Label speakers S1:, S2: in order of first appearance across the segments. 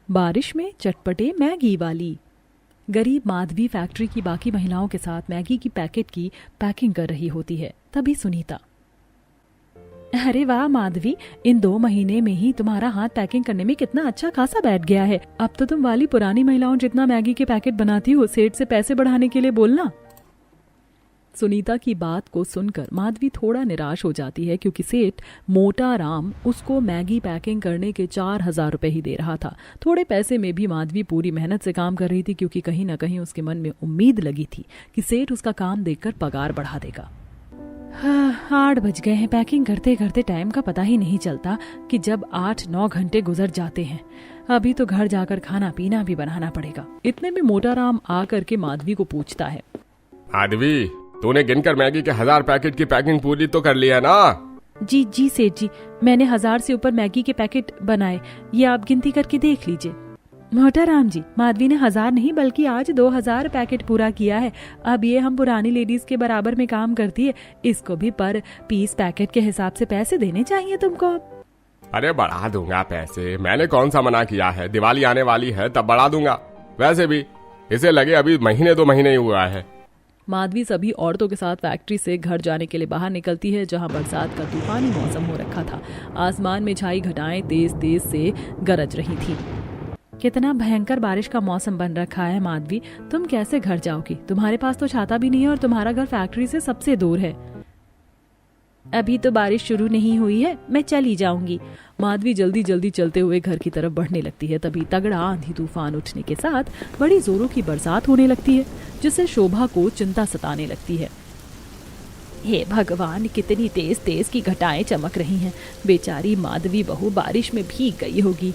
S1: बारिश में चटपटे मैगी वाली। गरीब माधवी फैक्ट्री की बाकी महिलाओं के साथ मैगी की पैकेट की पैकिंग कर रही होती है। तभी सुनीता, अरे वाह माधवी, इन 2 महीने में ही तुम्हारा हाथ पैकिंग करने में कितना अच्छा खासा बैठ गया है। अब तो तुम वाली पुरानी महिलाओं जितना मैगी के पैकेट बनाती हो। सेठ से पैसे बढ़ाने के लिए बोलना। सुनीता की बात को सुनकर माधवी थोड़ा निराश हो जाती है, क्योंकि सेठ मोटा राम उसको मैगी पैकिंग करने के 4,000 रुपए ही दे रहा था। थोड़े पैसे में भी माधवी पूरी मेहनत से काम कर रही थी, क्योंकि कहीं न कहीं उसके मन में उम्मीद लगी थी कि सेठ उसका काम देखकर पगार बढ़ा देगा। 8 बज गए हैं। पैकिंग करते करते टाइम का पता ही नहीं चलता कि जब 8-9 घंटे गुजर जाते हैं। अभी तो घर जाकर खाना पीना भी बनाना पड़ेगा। इतने में मोटा राम आकर के माधवी को पूछता है,
S2: माधवी, तूने गिनकर मैगी के 1000 पैकेट की पैकिंग पूरी तो कर ली है ना?
S1: जी जी सेठ जी, मैंने 1000 से ऊपर मैगी के पैकेट बनाए। ये आप गिनती करके देख लीजिए। मोटा राम जी, माधवी ने 1000 नहीं बल्कि आज 2000 पैकेट पूरा किया है। अब ये हम पुरानी लेडीज के बराबर में काम करती है। इसको भी पर पीस पैकेट के हिसाब से पैसे देने चाहिए तुमको।
S2: अरे बढ़ा दूंगा पैसे, मैंने कौन सा मना किया है। दिवाली आने वाली है तब बढ़ा दूंगा। वैसे भी इसे लगे अभी 1-2 महीने ही हुआ है।
S1: माधवी सभी औरतों के साथ फैक्ट्री से घर जाने के लिए बाहर निकलती है, जहां बरसात का तूफानी मौसम हो रखा था। आसमान में छाई घटाएं तेज तेज से गरज रही थी। कितना भयंकर बारिश का मौसम बन रखा है माधवी, तुम कैसे घर जाओगी? तुम्हारे पास तो छाता भी नहीं है और तुम्हारा घर फैक्ट्री से सबसे दूर है। अभी तो बारिश शुरू नहीं हुई है, मैं चली जाऊंगी। माधवी जल्दी जल्दी चलते हुए घर की तरफ बढ़ने लगती है। तभी तगड़ा आंधी तूफान उठने के साथ बड़ी जोरों की बरसात होने लगती है, जिससे शोभा को चिंता सताने लगती है। हे भगवान, कितनी तेज तेज की घटाएं चमक रही हैं। बेचारी माधवी बहू बारिश में भीग गई होगी।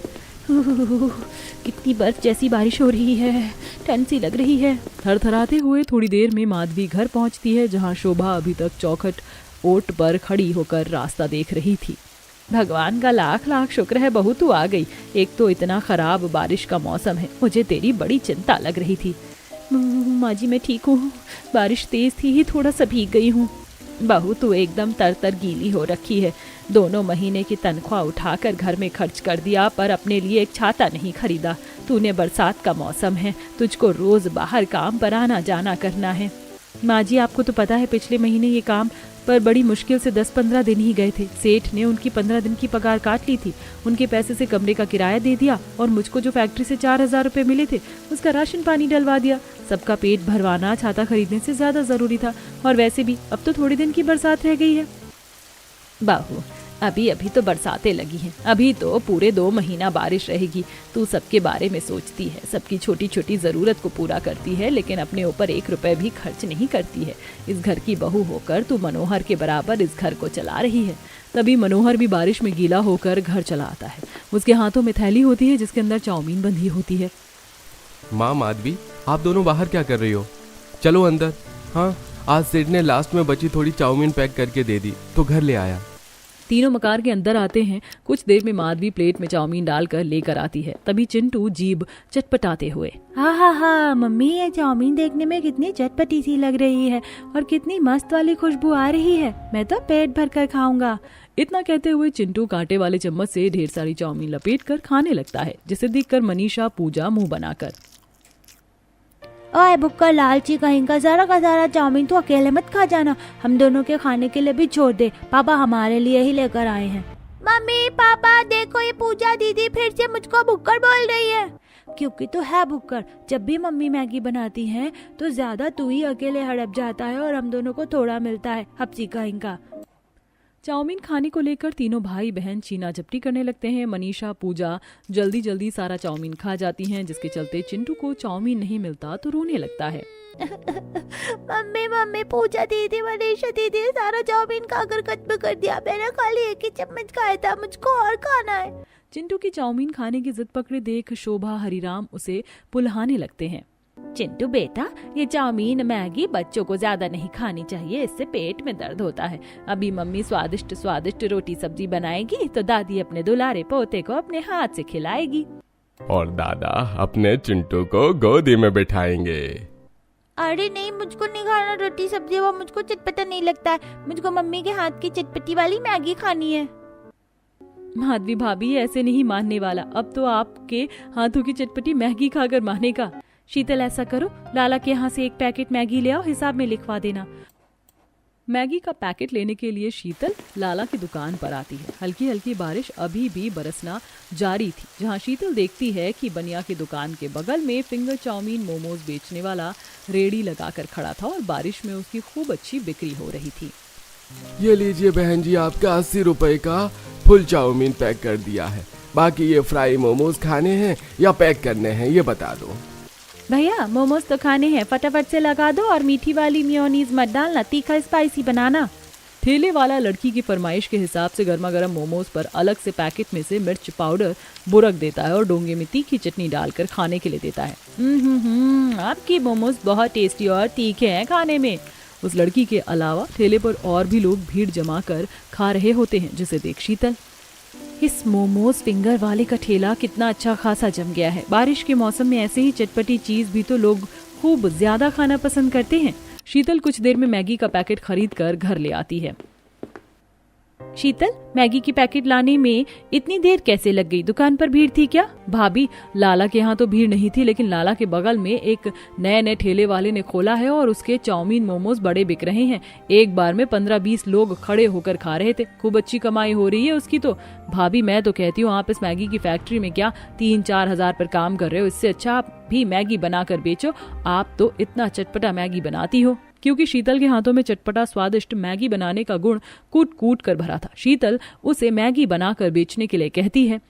S1: कितनी बर्फ जैसी बारिश हो रही है, ठंड सी लग रही है। थरथराते हुए थोड़ी देर में माधवी घर पहुंचती है, जहां शोभा अभी तक चौखट ओट पर खड़ी होकर रास्ता देख रही थी। भगवान का लाख लाख शुक्र है बहू तू आ गई। एक तो इतना खराब बारिश का मौसम है, मुझे तेरी बड़ी चिंता लग रही थी। माँ जी मैं ठीक हूँ, बारिश तेज थी ही थोड़ा सा भीग गई हूँ। बहू तू एकदम तर गीली हो रखी है। 2 महीने की तनख्वाह उठाकर घर में खर्च कर दिया, पर अपने लिए एक छाता नहीं खरीदा। तूने बरसात का मौसम है, तुझको रोज बाहर काम पर आना जाना करना है। माँ जी आपको तो पता है पिछले महीने ये काम पर बड़ी मुश्किल से 10-15 दिन ही गए थे। सेठ ने उनकी 15 दिन की पगार काट ली थी। उनके पैसे से कमरे का किराया दे दिया और मुझको जो फैक्ट्री से 4000 रुपए मिले थे उसका राशन पानी डलवा दिया। सबका पेट भरवाना छाता खरीदने से ज्यादा जरूरी था। और वैसे भी अब तो थोड़े दिन की बरसात रह गई है। बाहू अभी अभी तो बरसातें लगी हैं, अभी तो पूरे 2 महीना बारिश रहेगी। तू सबके बारे में सोचती है, सबकी छोटी छोटी जरूरत को पूरा करती है, लेकिन अपने ऊपर 1 रुपए भी खर्च नहीं करती है। इस घर की बहू होकर तू मनोहर के बराबर इस घर को चला रही है। तभी मनोहर भी बारिश में गीला होकर घर चला आता है। उसके हाथों में थैली होती है जिसके अंदर चाउमीन बंधी होती है।
S3: माँ माधवी, आप दोनों बाहर क्या कर रही हो? चलो अंदर। हाँ, आज सेठ ने लास्ट में बची थोड़ी चाउमीन पैक करके दे दी तो घर ले आया।
S1: तीनों मकार के अंदर आते हैं। कुछ देर में माधवी प्लेट में चाउमीन डालकर लेकर आती है। तभी चिंटू जीभ चटपटाते हुए, हा मम्मी, ये चाउमीन देखने में कितनी चटपटी सी लग रही है और कितनी मस्त वाली खुशबू आ रही है। मैं तो पेट भर कर खाऊंगा। इतना कहते हुए चिंटू कांटे वाले चम्मच से ढेर सारी चाउमीन लपेट कर खाने लगता है, जिसे देखकर मनीषा पूजा मुंह बनाकर,
S4: ओए भुक्का लालची कहीं का सारा चाउमीन तो अकेले मत खा जाना, हम दोनों के खाने के लिए भी छोड़ दे। पापा हमारे लिए ही लेकर आए हैं।
S5: मम्मी पापा देखो, ये पूजा दीदी फिर से मुझको भुक्कड़ बोल रही है।
S4: क्योंकि तो है भुक्कड़। जब भी मम्मी मैगी बनाती है तो ज्यादा तू ही अकेले हड़प जाता है और हम दोनों को थोड़ा मिलता है, हप्सी कहीं का।
S1: चाउमीन खाने को लेकर तीनों भाई बहन छीना झपटी करने लगते हैं। मनीषा पूजा जल्दी जल्दी सारा चाउमीन खा जाती हैं, जिसके चलते चिंटू को चाउमीन नहीं मिलता तो रोने लगता है।
S5: मम्मी पूजा दीदी मनीषा दीदी सारा चाउमीन खाकर खत्म कर दिया। मैंने खाली 1 ही चम्मच खाया था, मुझको और खाना है।
S1: चिंटू की चाउमीन खाने की जिद पकड़े देख शोभा हरिराम उसे पुल्हाने लगते हैं।
S4: चिंटू बेटा, ये चाउमीन मैगी बच्चों को ज्यादा नहीं खानी चाहिए, इससे पेट में दर्द होता है। अभी मम्मी स्वादिष्ट स्वादिष्ट रोटी सब्जी बनाएगी तो दादी अपने दुलारे पोते को अपने हाथ से खिलाएगी
S2: और दादा अपने चिंटू को गोदी में बिठाएंगे।
S5: अरे नहीं, मुझको नहीं खाना रोटी सब्जी, वो मुझको चटपटा नहीं लगता है। मुझको मम्मी के हाथ की चटपटी वाली मैगी खानी है।
S1: माधवी भाभी ऐसे नहीं मानने वाला, अब तो आपके हाथों की चटपटी मैगी खाकर मानेगा।
S4: शीतल ऐसा करो, लाला के यहाँ से एक पैकेट मैगी ले आओ, हिसाब में लिखवा देना।
S1: मैगी का पैकेट लेने के लिए शीतल लाला की दुकान पर आती है। हल्की हल्की बारिश अभी भी बरसना जारी थी, जहां शीतल देखती है कि बनिया की दुकान के बगल में फिंगर चाउमीन मोमोज बेचने वाला रेड़ी लगाकर खड़ा था और बारिश में उसकी खूब अच्छी बिक्री हो रही थी।
S3: ये लीजिए बहन जी, आपका 80 रुपए का फुल चाउमीन पैक कर दिया है। बाकी ये फ्राई मोमोज खाने हैं या पैक करने हैं ये बता दो।
S4: भैया मोमोज तो खाने हैं, फटाफट से लगा दो और मीठी वाली मेयोनीज मत डालना, तीखा स्पाइसी बनाना।
S1: ठेले वाला लड़की की फरमाइश के हिसाब से गर्मा गर्म मोमोज पर अलग से पैकेट में से मिर्च पाउडर बुरक देता है और डोंगे में तीखी चटनी डालकर खाने के लिए देता है।
S4: आपकी मोमोज बहुत टेस्टी और तीखे हैं खाने में।
S1: उस लड़की के अलावा ठेले पर और भी लोग भीड़ जमा कर खा रहे होते हैं, जिसे देख शीतल,
S4: इस मोमोज फिंगर वाले का ठेला कितना अच्छा खासा जम गया है। बारिश के मौसम में ऐसे ही चटपटी चीज भी तो लोग खूब ज्यादा खाना पसंद करते हैं।
S1: शीतल कुछ देर में मैगी का पैकेट खरीद कर घर ले आती है।
S4: शीतल, मैगी की पैकेट लाने में इतनी देर कैसे लग गई? दुकान पर भीड़ थी क्या?
S1: भाभी, लाला के यहाँ तो भीड़ नहीं थी, लेकिन लाला के बगल में एक नए ठेले वाले ने खोला है और उसके चाउमीन मोमोज बड़े बिक रहे हैं। एक बार में 15-20 लोग खड़े होकर खा रहे थे। खूब अच्छी कमाई हो रही है उसकी तो। भाभी, मैं तो कहती हूँ आप इस मैगी की फैक्ट्री में क्या 3-4 हजार पर काम कर रहे हो, इससे अच्छा आप भी मैगी बनाकर बेचो। आप तो इतना चटपटा मैगी बनाती हो। क्योंकि शीतल के हाथों में चटपटा स्वादिष्ट मैगी बनाने का गुण कूट कूट कर भरा था, शीतल उसे मैगी बनाकर बेचने के लिए कहती है।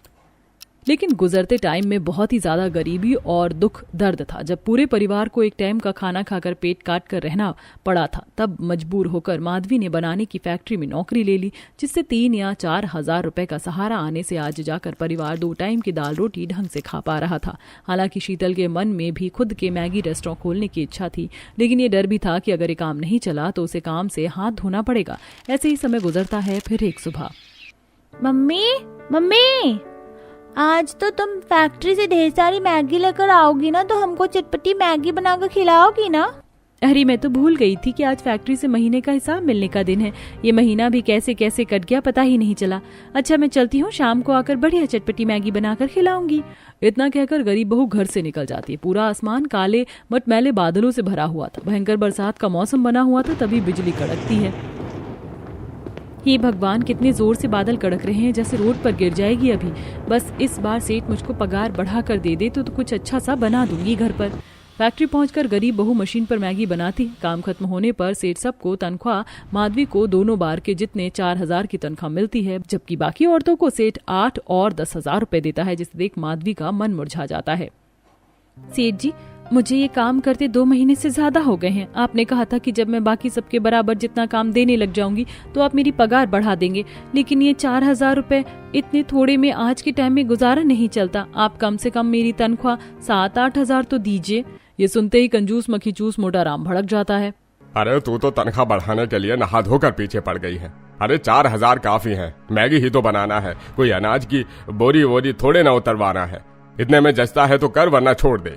S1: लेकिन गुजरते टाइम में बहुत ही ज्यादा गरीबी और दुख दर्द था। जब पूरे परिवार को एक टाइम का खाना खाकर पेट काट कर रहना पड़ा था, तब मजबूर होकर माधवी ने बनाने की फैक्ट्री में नौकरी ले ली, जिससे 3 या 4 हजार रुपए का सहारा आने से आज जाकर परिवार 2 टाइम की दाल रोटी ढंग से खा पा रहा था। हालांकि शीतल के मन में भी खुद के मैगी रेस्टोरेंट खोलने की इच्छा थी, लेकिन ये डर भी था कि अगर ये काम नहीं चला तो उसे काम से हाथ धोना पड़ेगा। ऐसे ही समय गुजरता है। फिर एक सुबह,
S5: मम्मी, आज तो तुम फैक्ट्री से ढेर सारी मैगी लेकर आओगी ना, तो हमको चटपटी मैगी बनाकर खिलाओगी ना?
S4: अरे मैं तो भूल गई थी कि आज फैक्ट्री से महीने का हिसाब मिलने का दिन है। ये महीना भी कैसे कैसे कट गया पता ही नहीं चला। अच्छा मैं चलती हूँ, शाम को आकर बढ़िया चटपटी मैगी बनाकर खिलाऊंगी।
S1: इतना कहकर गरीब बहू घर से निकल जाती है। पूरा आसमान काले मटमैले बादलों से भरा हुआ था। भयंकर बरसात का मौसम बना हुआ था। तभी बिजली कड़कती है।
S4: हे भगवान, कितने जोर से बादल कड़क रहे हैं, जैसे रोड पर गिर जाएगी अभी। बस इस बार सेठ मुझको पगार बढ़ा कर दे दे तो कुछ अच्छा सा बना दूंगी घर पर।
S1: फैक्ट्री पहुंचकर गरीब बहू मशीन पर मैगी बनाती। काम खत्म होने पर सेठ सबको तनख्वाह, माधवी को दोनों बार के जितने 4 हजार की तनख्वाह मिलती है, जबकि बाकी औरतों को सेठ 8 और 10 हजार रुपए देता है, जिसे देख माधवी का मन मुरझा जाता है।
S4: सेठ जी, मुझे ये काम करते 2 महीने से ज्यादा हो गए हैं। आपने कहा था कि जब मैं बाकी सबके बराबर जितना काम देने लग जाऊंगी तो आप मेरी पगार बढ़ा देंगे, लेकिन ये 4 हजार रुपए इतने थोड़े में आज के टाइम में गुजारा नहीं चलता। आप कम से कम मेरी तनख्वाह 7-8 हजार तो दीजिए।
S1: ये सुनते ही कंजूस मखीचूस मोटा राम भड़क जाता है।
S2: अरे तू तो तनख्वाह बढ़ाने के लिए नहा धोकर पीछे पड़ गई है। अरे 4 हजार काफी है, मैगी ही तो बनाना है, कोई अनाज की बोरी वोरी थोड़े ना उतरवाना है। इतने में जचता है तो कर, वरना छोड़ दे।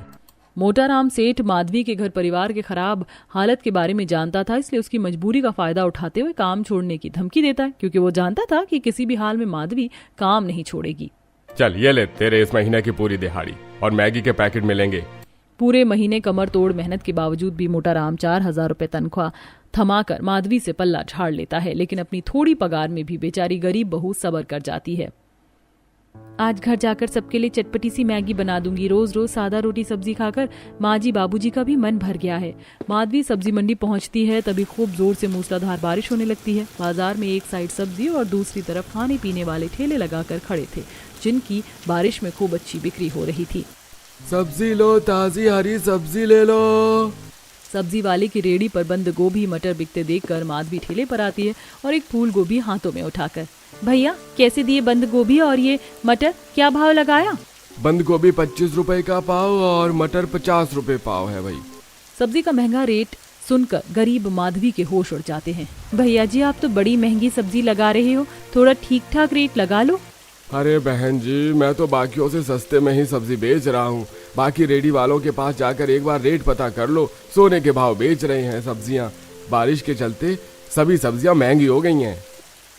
S1: मोटाराम सेठ माधवी के घर परिवार के खराब हालत के बारे में जानता था, इसलिए उसकी मजबूरी का फायदा उठाते हुए काम छोड़ने की धमकी देता है, क्योंकि वो जानता था कि किसी भी हाल में माधवी काम नहीं छोड़ेगी।
S2: चल ये ले तेरे इस महीने की पूरी दिहाड़ी और मैगी के पैकेट मिलेंगे।
S1: पूरे महीने कमर तोड़ मेहनत के बावजूद भी मोटाराम 4 हजार रुपए तनख्वाह थमाकर माधवी से पल्ला झाड़ लेता है, लेकिन अपनी थोड़ी पगार में भी बेचारी गरीब बहू सब्र कर जाती है।
S4: आज घर जाकर सबके लिए चटपटी सी मैगी बना दूंगी। रोज रोज सादा रोटी सब्जी खाकर माँ जी बाबूजी का भी मन भर गया है।
S1: माधवी सब्जी मंडी पहुंचती है, तभी खूब जोर से मूसलाधार बारिश होने लगती है। बाजार में एक साइड सब्जी और दूसरी तरफ खाने पीने वाले ठेले लगाकर खड़े थे, जिनकी बारिश में खूब अच्छी बिक्री हो रही थी।
S3: सब्जी लो, ताजी हरी सब्जी ले लो।
S1: सब्जी वाले की रेडी पर बंद गोभी मटर बिकते देखकर माधवी ठेले पर आती है और एक फूल गोभी हाथों में उठाकर,
S4: भैया कैसे दिए बंद गोभी और ये मटर, क्या भाव लगाया?
S3: बंद गोभी 25 रुपए का पाव और मटर 50 रुपए पाव है भाई।
S1: सब्जी का महंगा रेट सुनकर गरीब माधवी के होश उड़ जाते हैं।
S4: भैया जी, आप तो बड़ी महंगी सब्जी लगा रहे हो, थोड़ा ठीक ठाक रेट लगा लो।
S3: अरे बहन जी, मैं तो बाकियों से सस्ते में ही सब्जी बेच रहा हूँ। बाकी रेडी वालों के पास जाकर एक बार रेट पता कर लो, सोने के भाव बेच रहे हैं सब्जियाँ। बारिश के चलते सभी सब्जियाँ महंगी हो गई हैं।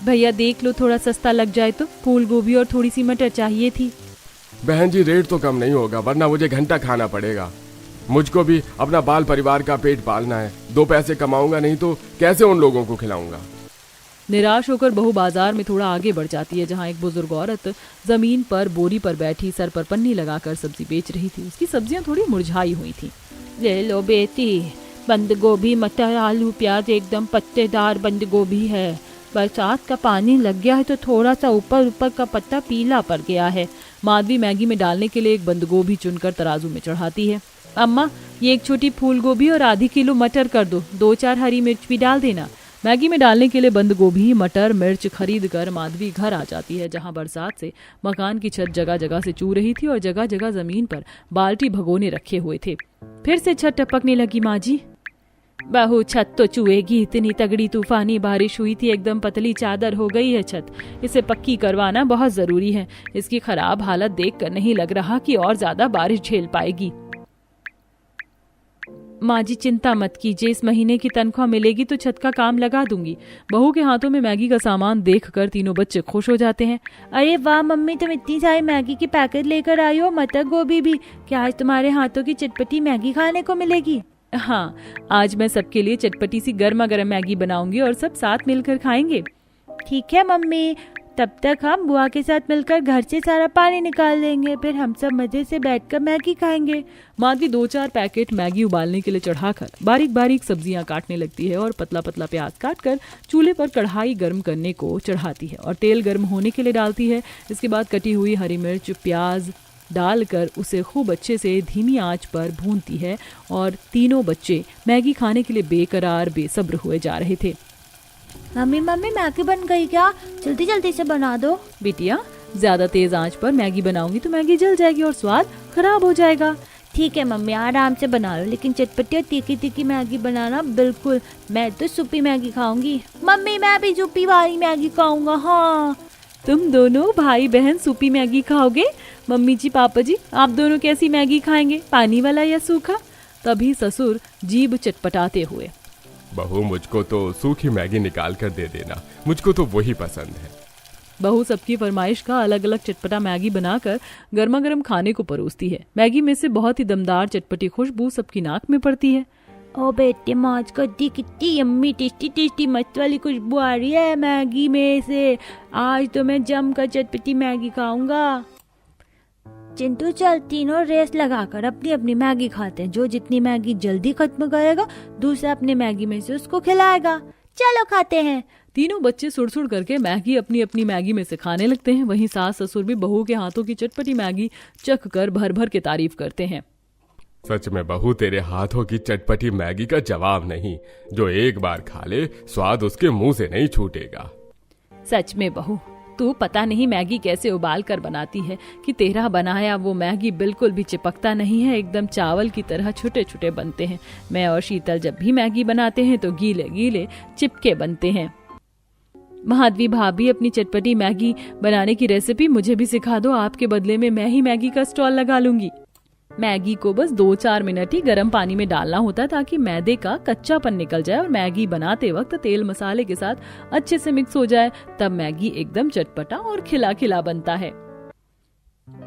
S1: भैया देख लो, थोड़ा सस्ता लग जाए तो। फूल गोभी और थोड़ी सी मटर चाहिए थी।
S3: बहन जी रेट तो कम नहीं होगा, वरना मुझे घंटा खाना पड़ेगा। मुझको भी अपना बाल परिवार का पेट पालना है। 2 पैसे कमाऊंगा नहीं तो कैसे उन लोगों को खिलाऊंगा।
S1: निराश होकर बहू बाजार में थोड़ा आगे बढ़ जाती है, जहाँ एक बुजुर्ग औरत जमीन पर बोरी पर बैठी सर पर पन्नी लगाकर सब्जी बेच रही थी। उसकी सब्जियां थोड़ी मुरझाई हुई थी।
S5: ले लो बेटी, बंद गोभी, मटर, आलू, प्याज, एकदम पत्तेदार बंद गोभी है। बरसात का पानी लग गया है तो थोड़ा सा ऊपर ऊपर का पत्ता पीला पड़ गया है।
S1: माधवी मैगी में डालने के लिए एक बंद गोभी चुनकर तराजू में चढ़ाती है। अम्मा, ये एक छोटी फूल गोभी और आधी किलो मटर कर दो। 2-4 हरी मिर्च भी डाल देना। मैगी में डालने के लिए बंद गोभी, मटर, मिर्च खरीद कर माधवी घर आ जाती है, जहां बरसात से मकान की छत जगह जगह से चू रही थी और जगह जगह जमीन पर बाल्टी भगोने रखे हुए थे। फिर से छत टपकने लगी। माँ जी,
S5: बहू छत तो चुएगी, इतनी तगड़ी तूफानी बारिश हुई थी, एकदम पतली चादर हो गई है छत। इसे पक्की करवाना बहुत जरूरी है। इसकी खराब हालत देखकर नहीं लग रहा कि और ज्यादा बारिश झेल पाएगी।
S1: माँ जी चिंता मत कीजिए, इस महीने की तनख्वाह मिलेगी तो छत का काम लगा दूंगी। बहू के हाथों में मैगी का सामान देखकर तीनों बच्चे खुश हो जाते हैं।
S5: अरे वाह मम्मी, तुम इतनी सारी मैगी की पैकेट लेकर आई हो, मटर गोभी भी। क्या आज तुम्हारे हाथों की चटपटी मैगी खाने को मिलेगी?
S1: हाँ, आज मैं सबके लिए चटपटी सी गर्मा गर्म मैगी बनाऊंगी और सब साथ मिलकर खाएंगे।
S5: ठीक है मम्मी, तब तक हम बुआ के साथ मिलकर घर से सारा पानी निकाल लेंगे, फिर हम सब मजे से बैठकर मैगी खाएंगे।
S1: माधवी 2-4 पैकेट मैगी उबालने के लिए चढ़ाकर बारीक बारीक सब्जियां काटने लगती है और पतला पतला प्याज काटकर चूल्हे पर कढ़ाई गर्म करने को चढ़ाती है और तेल गर्म होने के लिए डालती है। इसके बाद कटी हुई हरी मिर्च, प्याज डालकर उसे खूब अच्छे से धीमी आंच पर भूनती है और तीनों बच्चे मैगी खाने के लिए बेकरार बेसब्र हुए जा रहे थे।
S5: मम्मी मैगी बन गई क्या? जल्दी जल्दी से बना दो।
S1: बिटिया, ज्यादा तेज आंच पर मैगी बनाऊंगी तो मैगी जल जाएगी और स्वाद खराब हो जाएगा।
S5: ठीक है मम्मी, आराम से बना लो, लेकिन चटपटी और तीखी तीखी मैगी बनाना बिल्कुल। मैं तो सूपी मैगी खाऊंगी। मम्मी मैं भी सूपी वाली मैगी खाऊंगा। हाँ,
S1: तुम दोनों भाई बहन सूपी मैगी खाओगे? मम्मी जी, पापा जी, आप दोनों कैसी मैगी खाएंगे, पानी वाला या सूखा? तभी ससुर जीभ चटपटाते हुए,
S2: बहू मुझको तो सूखी मैगी निकाल कर दे देना, मुझको तो वही पसंद है।
S1: बहू सबकी फरमाइश का अलग अलग चटपटा मैगी बनाकर गर्मा गर्म खाने को परोसती है। मैगी में से बहुत ही दमदार चटपटी खुशबू सबकी नाक में पड़ती है।
S5: ओ बेटे, मौज को दी कितनी यम्मी टेस्टी टेस्टी मस्त वाली खुशबू आ रही है मैगी में से। आज तो मैं जमकर चटपटी मैगी खाऊंगा। चिंटू, चल तीनों रेस लगाकर अपनी अपनी मैगी खाते हैं। जो जितनी मैगी जल्दी खत्म करेगा दूसरा अपने मैगी में से उसको खिलाएगा। चलो खाते हैं।
S1: तीनों बच्चे सुड़-सुड़ करके मैगी अपनी अपनी मैगी में से खाने लगते हैं। वहीं सास ससुर भी बहू के हाथों की चटपटी मैगी चख कर भर भर के तारीफ करते हैं।
S2: सच में बहू, तेरे हाथों की चटपटी मैगी का जवाब नहीं। जो एक बार खा ले स्वाद उसके मुंह से नहीं छूटेगा।
S1: सच में बहू, तू पता नहीं मैगी कैसे उबाल कर बनाती है कि तेरा बनाया वो मैगी बिल्कुल भी चिपकता नहीं है, एकदम चावल की तरह छोटे छोटे बनते हैं। मैं और शीतल जब भी मैगी बनाते हैं तो गीले गीले चिपके बनते हैं। माधवी भाभी, अपनी चटपटी मैगी बनाने की रेसिपी मुझे भी सिखा दो। आपके बदले में मैं ही मैगी का स्टॉल लगा लूंगी। मैगी को बस 2-4 मिनट ही गर्म पानी में डालना होता है ताकि मैदे का कच्चापन निकल जाए और मैगी बनाते वक्त तेल मसाले के साथ अच्छे से मिक्स हो जाए। तब मैगी एकदम चटपटा और खिला खिला बनता है।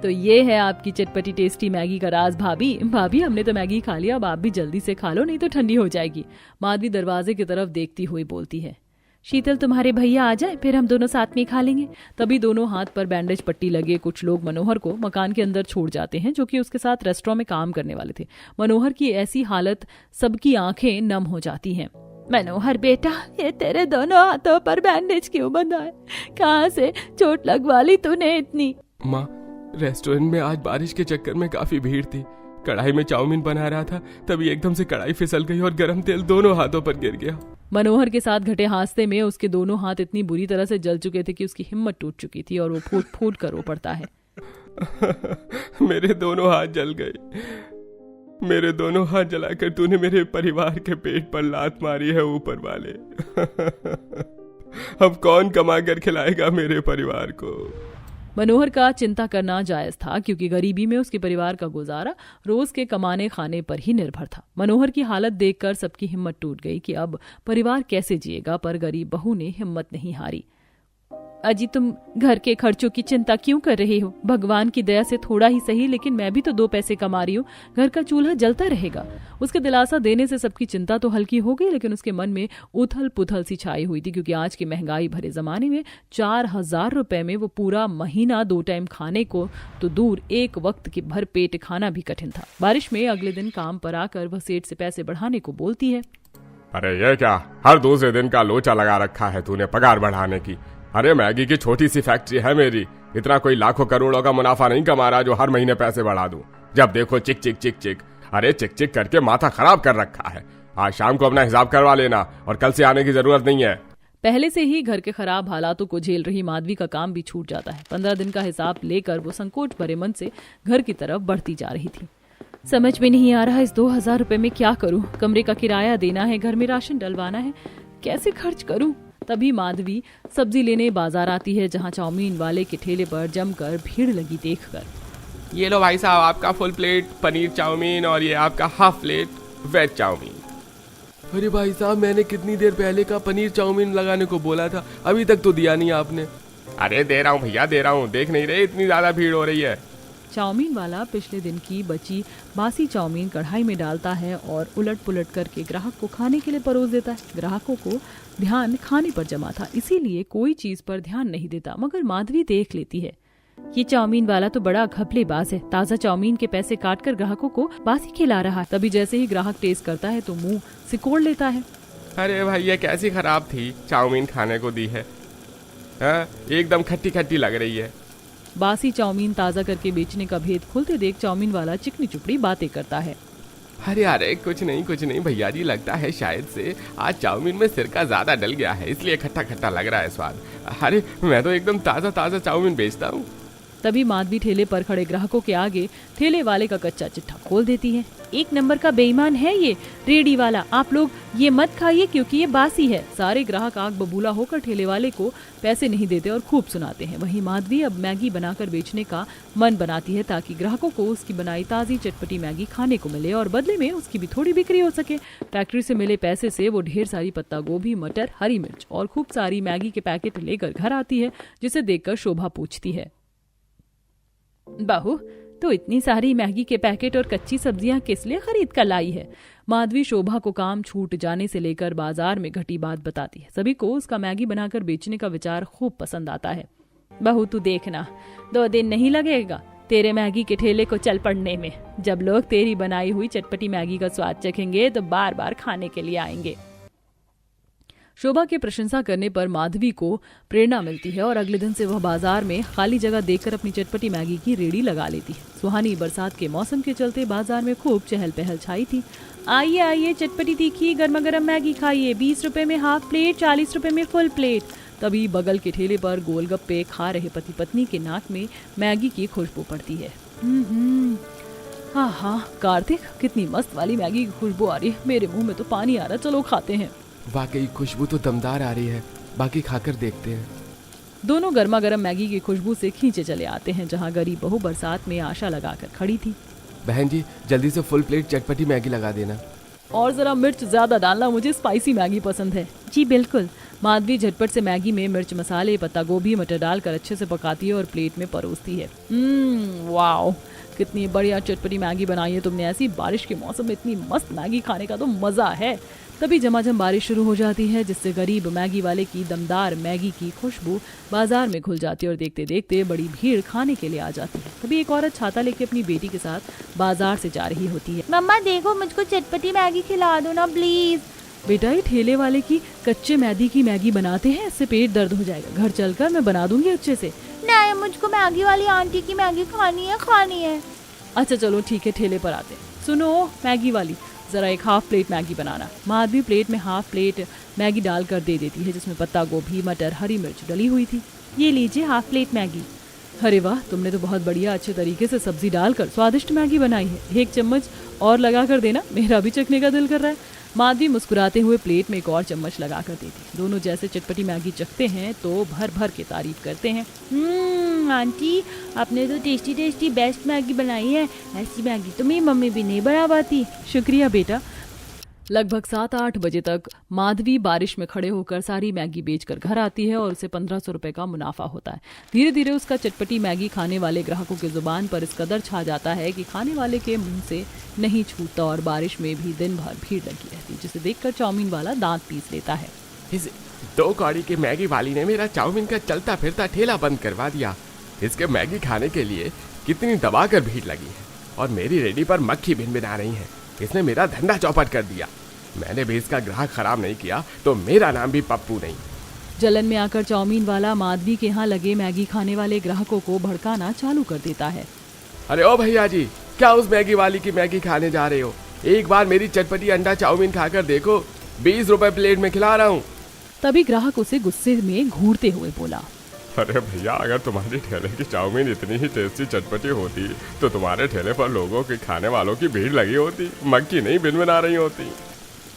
S1: तो ये है आपकी चटपटी टेस्टी मैगी का राज। भाभी हमने तो मैगी खा लिया, अब आप भी जल्दी से खा लो, नहीं तो ठंडी हो जाएगी। माधवी दरवाजे की तरफ देखती हुई बोलती है। शीतल, तुम्हारे भैया आ जाए फिर हम दोनों साथ में खा लेंगे। तभी दोनों हाथ पर बैंडेज पट्टी लगे कुछ लोग मनोहर को मकान के अंदर छोड़ जाते हैं, जो कि उसके साथ रेस्टोरेंट में काम करने वाले थे। मनोहर की ऐसी हालत सबकी आंखें नम हो जाती हैं।
S5: मनोहर बेटा, ये तेरे दोनों हाथों पर बैंडेज क्यों बंधा है? कहाँ से चोट लगवा ली तूने इतनी?
S3: माँ, रेस्टोरेंट में आज बारिश के चक्कर में काफी भीड़ थी। कढ़ाई में चाउमीन बना रहा था, तभी एकदम से कढ़ाई फिसल गई और गरम तेल दोनों हाथों पर गिर गया।
S1: मनोहर के साथ घटे हादसे में उसके दोनों हाथ इतनी बुरी तरह से जल चुके थे कि उसकी हिम्मत टूट चुकी थी और वो फूट फूट कर रो पड़ता है।
S3: मेरे दोनों हाथ जल गए। मेरे दोनों हाथ जलाकर तूने मेरे परिवार के पेट पर लात मारी है ऊपर वाले। अब कौन कमा कर खिलाएगा मेरे परिवार को?
S1: मनोहर का चिंता करना जायज था, क्योंकि गरीबी में उसके परिवार का गुजारा रोज के कमाने खाने पर ही निर्भर था। मनोहर की हालत देखकर सबकी हिम्मत टूट गई कि अब परिवार कैसे जिएगा, पर गरीब बहू ने हिम्मत नहीं हारी। अजी तुम घर के खर्चों की चिंता क्यों कर रहे हो? भगवान की दया से थोड़ा ही सही, लेकिन मैं भी तो 2 पैसे कमा रही हूँ, घर का चूल्हा जलता रहेगा। उसके दिलासा देने से सबकी चिंता तो हल्की हो गई, लेकिन उसके मन में उथल पुथल सी छाई हुई थी, क्योंकि आज के महंगाई भरे जमाने में 4,000 रुपए में वो पूरा महीना 2 टाइम खाने को तो दूर, एक वक्त के भर पेट खाना भी कठिन था। बारिश में अगले दिन काम पर आकर वह सेठ से पैसे बढ़ाने को बोलती है।
S2: अरे ये क्या, हर दूसरे दिन का लोचा लगा रखा है तूने पगार बढ़ाने की। अरे मैगी की छोटी सी फैक्ट्री है मेरी, इतना कोई लाखों करोड़ों का मुनाफा नहीं कमा रहा जो हर महीने पैसे बढ़ा दूं। जब देखो चिक चिक चिक चिक। अरे चिक चिक करके माथा खराब कर रखा है। आज शाम को अपना हिसाब करवा लेना और कल से आने की जरूरत नहीं है।
S1: पहले से ही घर के खराब हालातों को झेल रही माधवी का काम भी छूट जाता है। 15 दिन का हिसाब लेकर वो संकोच भरे मन से घर की तरफ बढ़ती जा रही थी। समझ में नहीं आ रहा इस 2,000 रुपए में क्या करूं। कमरे का किराया देना है, घर में राशन डलवाना है, कैसे खर्च करूं? तभी माधवी सब्जी लेने बाजार आती है, जहां चाउमीन वाले के ठेले पर जमकर भीड़ लगी देखकर।
S3: ये लो भाई साहब, आपका फुल प्लेट पनीर चाउमीन और ये आपका हाफ प्लेट वेज चाउमीन। अरे भाई साहब, मैंने कितनी देर पहले का पनीर चाउमीन लगाने को बोला था, अभी तक तो दिया नहीं आपने।
S2: अरे दे रहा हूँ भैया, दे रहा हूँ, देख नहीं रहे इतनी ज्यादा भीड़ हो रही है।
S1: चाउमीन वाला पिछले दिन की बची बासी चाउमीन कढ़ाई में डालता है और उलट पुलट करके ग्राहक को खाने के लिए परोस देता है। ग्राहकों को ध्यान खाने पर जमा था, इसीलिए कोई चीज पर ध्यान नहीं देता, मगर माधवी देख लेती है। ये चाउमीन वाला तो बड़ा घपलेबाज है, ताजा चाउमीन के पैसे काटकर ग्राहकों को बासी खिला रहा है। तभी जैसे ही ग्राहक टेस्ट करता है तो मुंह सिकोड़ लेता है।
S2: अरे भाई ये कैसी खराब थी, चाउमीन खाने को दी है, एकदम खट्टी खट्टी लग रही है।
S1: बासी चाउमीन ताजा करके बेचने का भेद खुलते देख चाउमीन वाला चिकनी चुपड़ी बातें करता है।
S3: अरे कुछ नहीं भैया जी, लगता है शायद से आज चाउमीन में सिरका ज्यादा डल गया है, इसलिए खट्टा खट्टा लग रहा है स्वाद। अरे मैं तो एकदम ताजा ताजा चाउमीन बेचता हूँ।
S1: तभी माधवी ठेले पर खड़े ग्राहकों के आगे ठेले वाले का कच्चा चिट्ठा खोल देती है। 1 नंबर का बेईमान है ये रेडी वाला, आप लोग ये मत खाइए क्योंकि ये बासी है। सारे ग्राहक आग बबूला होकर ठेले वाले को पैसे नहीं देते और खूब सुनाते हैं। वहीं माधवी अब मैगी बनाकर बेचने का मन बनाती है, ताकि ग्राहकों को उसकी बनाई ताजी चटपटी मैगी खाने को मिले और बदले में उसकी भी थोड़ी बिक्री हो सके। फैक्ट्री से मिले पैसे से वो ढेर सारी पत्ता गोभी, मटर, हरी मिर्च और खूब सारी मैगी के पैकेट लेकर घर आती है, जिसे देखकर शोभा पूछती है, बहू तो इतनी सारी मैगी के पैकेट और कच्ची सब्जियां किस लिए खरीद कर लाई है? माधवी शोभा को काम छूट जाने से लेकर बाजार में घटी बात बताती है। सभी को उसका मैगी बनाकर बेचने का विचार खूब पसंद आता है। बहू तू देखना, 2 दिन नहीं लगेगा तेरे मैगी के ठेले को चल पड़ने में। जब लोग तेरी बनाई हुई चटपटी मैगी का स्वाद चखेंगे तो बार बार खाने के लिए आएंगे। शोभा के प्रशंसा करने पर माधवी को प्रेरणा मिलती है और अगले दिन से वह बाजार में खाली जगह देखकर अपनी चटपटी मैगी की रेडी लगा लेती है। सुहानी बरसात के मौसम के चलते बाजार में खूब चहल पहल छाई थी। आइए आइए, चटपटी तीखी गर्मा गर्म मैगी खाइए, 20 रुपए में हाफ प्लेट, 40 रुपए में फुल प्लेट। तभी बगल के ठेले पर गोलगप्पे खा रहे पति पत्नी के नाक में मैगी की खुशबू पड़ती है। हाँ, कार्तिक कितनी मस्त वाली मैगी की खुशबू आ रही है, मेरे मुंह में तो पानी आ रहा, चलो खाते हैं।
S3: वाकई खुशबू तो दमदार आ रही है, बाकी खाकर देखते हैं।
S1: दोनों गर्मा गर्म मैगी की खुशबू से खींचे चले आते हैं जहां गरीब बहू बरसात में आशा लगाकर खड़ी थी।
S3: बहन जी जल्दी से फुल प्लेट चटपटी मैगी लगा देना।
S1: और जरा मिर्च ज्यादा डालना, मुझे स्पाइसी मैगी पसंद है।
S5: जी बिल्कुल।
S1: माधवी झटपट से मैगी में मिर्च, मसाले, पत्ता गोभी, मटर डालकर अच्छे से पकाती है और प्लेट में परोसती है। वाओ, कितनी बढ़िया चटपटी मैगी बनाई है तुमने। ऐसी बारिश के मौसम में इतनी मस्त मैगी खाने का तो मजा है। तभी झमाझम बारिश शुरू हो जाती है, जिससे गरीब मैगी वाले की दमदार मैगी की खुशबू बाजार में घुल जाती है और देखते देखते बड़ी भीड़ खाने के लिए आ जाती है। तभी एक औरत छाता लेके अपनी बेटी के साथ बाजार से जा रही होती है।
S5: मम्मा देखो, मुझको चटपटी मैगी खिला दो ना प्लीज।
S1: बेटा, ये ठेले वाले की कच्चे मैदी की मैगी बनाते हैं, इससे पेट दर्द हो जाएगा। घर चलकर मैं बना दूंगी अच्छे से।
S5: नहीं, मुझको मैगी वाली आंटी की मैगी खानी है।
S1: अच्छा चलो ठीक है, ठेले पर आते हैं। सुनो मैगी वाली, जरा एक हाफ प्लेट मैगी बनाना। माधवी प्लेट में हाफ प्लेट मैगी डालकर दे देती है, जिसमें पत्ता गोभी, मटर, हरी मिर्च डली हुई थी।
S5: ये लीजिए हाफ प्लेट मैगी।
S1: अरे वाह, तुमने तो बहुत बढ़िया अच्छे तरीके से सब्जी डालकर स्वादिष्ट मैगी बनाई है। 1 चम्मच और लगा कर देना, मेरा भी चखने का दिल कर रहा है। माधवी मुस्कुराते हुए प्लेट में एक और चम्मच लगा कर देती। दोनों जैसे चटपटी मैगी चखते हैं तो भर भर के तारीफ करते हैं।
S5: आंटी, आपने तो टेस्टी टेस्टी बेस्ट मैगी बनाई है। ऐसी मैगी तो मेरी मम्मी भी नहीं बना पाती।
S1: शुक्रिया बेटा। लगभग 7-8 बजे तक माधवी बारिश में खड़े होकर सारी मैगी बेचकर घर आती है और उसे 1500 रुपए का मुनाफा होता है। धीरे धीरे उसका चटपटी मैगी खाने वाले ग्राहकों की जुबान पर इस कदर छा जाता है कि खाने वाले के मुंह से नहीं छूटता और बारिश में भी दिन भर भीड़ लगी रहती, जिसे देखकर चाउमीन वाला दांत पीस लेता है।
S3: इस 2 कौड़ी के मैगी वाली ने मेरा चाउमीन का चलता फिरता ठेला बंद करवा दिया। इसके मैगी खाने के लिए कितनी दबा कर भीड़ लगी है और मेरी रेडी पर मक्खी भिनभिना रही है। इसने मेरा धंधा चौपट कर दिया। मैंने भी इसका ग्राहक खराब नहीं किया तो मेरा नाम भी पप्पू नहीं।
S1: जलन में आकर चाउमीन वाला माधवी के यहाँ लगे मैगी खाने वाले ग्राहकों को भड़काना चालू कर देता है।
S3: अरे ओ भैया जी, क्या उस मैगी वाली की मैगी खाने जा रहे हो? एक बार मेरी चटपटी अंडा चाउमीन खाकर देखो, 20 रुपए प्लेट में खिला रहा हूँ।
S1: तभी ग्राहक उसे गुस्से में घूरते हुए बोला,
S2: अरे भैया, अगर तुम्हारे ठेले की चाउमीन इतनी ही टेस्टी चटपटी होती तो तुम्हारे ठेले पर लोगों के खाने वालों की भीड़ लगी होती, मक्खी नहीं भिनभिना रही होती।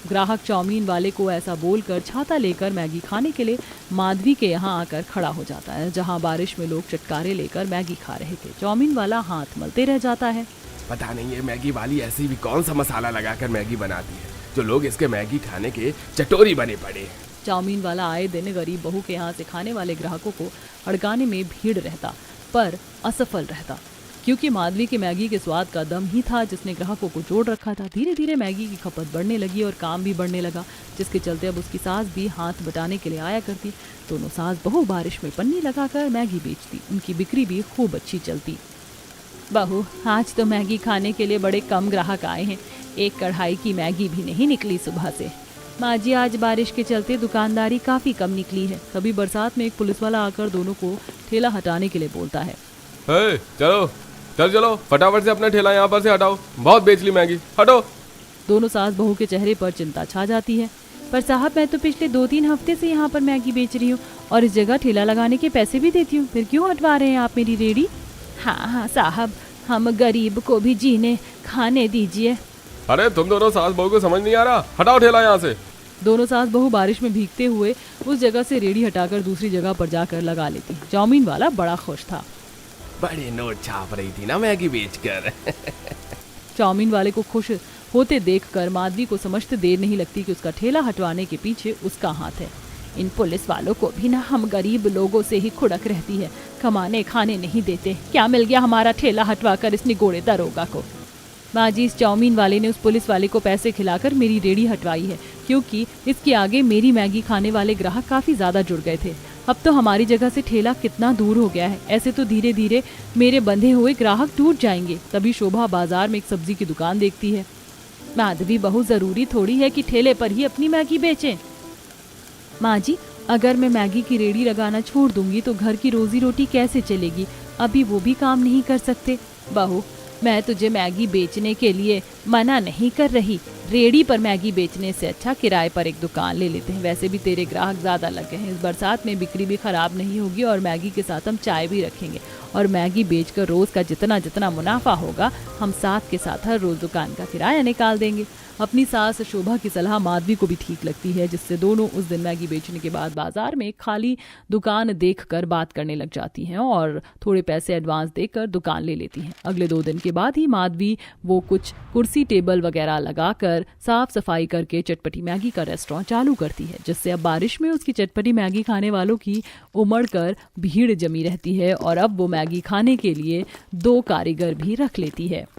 S1: ग्राहक चाउमीन वाले को ऐसा बोलकर छाता लेकर मैगी खाने के लिए माधवी के यहाँ आकर खड़ा हो जाता है, जहाँ बारिश में लोग चटकारे लेकर मैगी खा रहे थे। चाउमीन वाला हाथ मलते रह जाता है।
S3: पता नहीं ये मैगी वाली ऐसी भी कौन सा मसाला लगाकर मैगी बनाती है जो लोग इसके मैगी खाने के चटोरी बने पड़े हैं।
S1: चाउमीन वाला आए दिन गरीब बहू के यहाँ से खाने वाले ग्राहकों को हड़काने में भीड़ रहता, पर असफल रहता, क्योंकि माधवी के मैगी के स्वाद का दम ही था जिसने ग्राहकों को जोड़ रखा था। धीरे धीरे मैगी की खपत बढ़ने लगी और काम भी बढ़ने लगा, जिसके चलते अब उसकी सास भी हाथ बटाने के लिए आया करती। दोनों सास बहू बारिश में पन्नी लगाकर मैगी बेचती। उनकी बिक्री भी खूब अच्छी चलती।
S4: बहू, आज तो मैगी खाने के लिए बड़े कम ग्राहक आए हैं। एक कढ़ाई की मैगी भी नहीं निकली सुबह से।
S1: माँ जी, आज बारिश के चलते दुकानदारी काफी कम निकली है। तभी बरसात में एक पुलिस वाला आकर दोनों को ठेला हटाने के लिए बोलता है।
S3: चलो फटाफट से अपना ठेला यहाँ पर से हटाओ, बहुत बेच ली मैगी, हटो।
S1: दोनों सास बहू के चेहरे पर चिंता छा जाती है।
S5: पर साहब, मैं तो पिछले 2-3 हफ्ते से यहाँ पर मैगी बेच रही हूँ और इस जगह ठेला लगाने के पैसे भी देती हूँ, फिर क्यों हटवा रहे हैं आप मेरी रेडी?
S4: हाँ साहब, हम गरीब को भी जीने खाने दीजिए।
S3: अरे तुम दोनों सास बहू को समझ नहीं आ रहा, हटाओ ठेला यहाँ से।
S1: दोनों सास बहू बारिश में भीगते हुए उस जगह से रेडी हटाकर दूसरी जगह पर जाकर लगा लेती। चाउमीन वाला बड़ा खुश था।
S3: बड़े नोट छाप रही थी ना मैगी बेचकर।
S1: चाउमीन वाले को खुश होते देखकर माधवी को समझते देर नहीं लगती कि उसका ठेला हटवाने के पीछे उसका हाथ है।
S4: इन पुलिस वालों को भी ना हम गरीब लोगों से ही खुड़क रहती है, कमाने खाने नहीं देते। क्या मिल गया हमारा ठेला हटवा कर इस निगोड़े दरोगा को?
S1: माँ जी, इस चाउमीन वाले ने उस पुलिस वाले को पैसे खिलाकर मेरी रेडी हटवाई है, क्योंकि इसके आगे मेरी मैगी खाने वाले ग्राहक काफी ज्यादा जुड़ गए थे। अब तो हमारी जगह से ठेला कितना दूर हो गया है। ऐसे तो धीरे धीरे मेरे बंधे हुए ग्राहक टूट जाएंगे। तभी शोभा बाजार में एक सब्जी की दुकान देखती है।
S4: माधवी बहू, जरूरी थोड़ी है कि ठेले पर ही अपनी मैगी बेचें।
S5: माँ जी, अगर मैं मैगी की रेडी लगाना छोड़ दूंगी तो घर की रोजी रोटी कैसे चलेगी? अभी वो भी काम नहीं कर सकते।
S4: बहू, मैं तुझे मैगी बेचने के लिए मना नहीं कर रही। रेडी पर मैगी बेचने से अच्छा किराए पर एक दुकान ले लेते हैं। वैसे भी तेरे ग्राहक ज्यादा लगे हैं, इस बरसात में बिक्री भी खराब नहीं होगी और मैगी के साथ हम चाय भी रखेंगे। और मैगी बेचकर रोज का जितना जितना मुनाफा होगा हम साथ के साथ हर रोज दुकान का किराया निकाल देंगे। अपनी सास शोभा की सलाह माधवी को भी ठीक लगती है, जिससे दोनों उस दिन मैगी बेचने के बाद बाजार में खाली दुकान देखकर बात करने लग जाती हैं और थोड़े पैसे एडवांस देकर दुकान ले लेती हैं। अगले 2 दिन के बाद ही माधवी वो कुछ कुर्सी टेबल वगैरह लगाकर साफ सफाई करके चटपटी मैगी का रेस्टोरेंट चालू करती है, जिससे अब बारिश में उसकी चटपटी मैगी खाने वालों की उमड़ कर भीड़ जमी रहती है। और अब वो मैगी खाने के लिए 2 कारीगर भी रख लेती है।